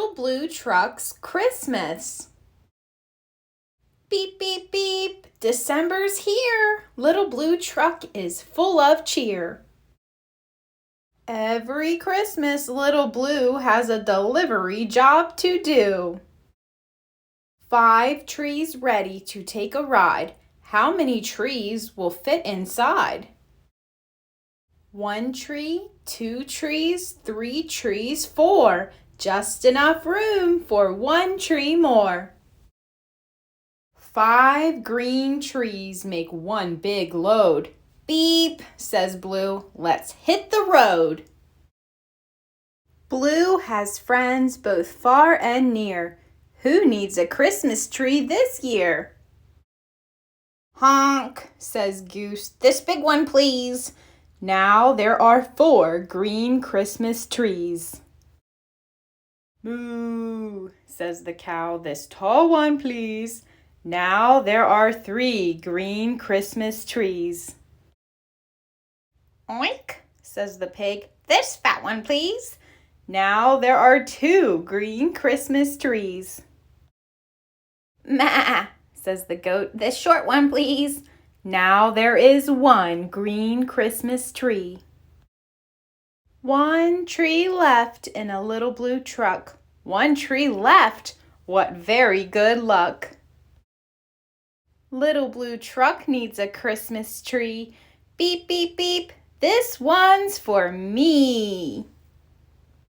Little Blue Truck's Christmas. Beep, beep, beep. December's here. Little Blue Truck is full of cheer. Every Christmas, Little Blue has a delivery job to do. 5 trees ready to take a ride. How many trees will fit inside? 1 tree, 2 trees, 3 trees, 4. Just enough room for 1 tree more. 5 green trees make 1 big load. Beep, says Blue, let's hit the road. Blue has friends both far and near. Who needs a Christmas tree this year? Honk, says Goose, this big one please. Now there are 4 green Christmas trees. Moo, says the cow, this tall one please. Now there are 3 green Christmas trees. Oink, says the pig, this fat one please. Now there are 2 green Christmas trees. Ma, says the goat, this short one please. Now there is 1 green Christmas tree. 1 tree left in a little blue truck. 1 tree left, what very good luck. Little Blue Truck needs a Christmas tree. Beep, beep, beep, this one's for me.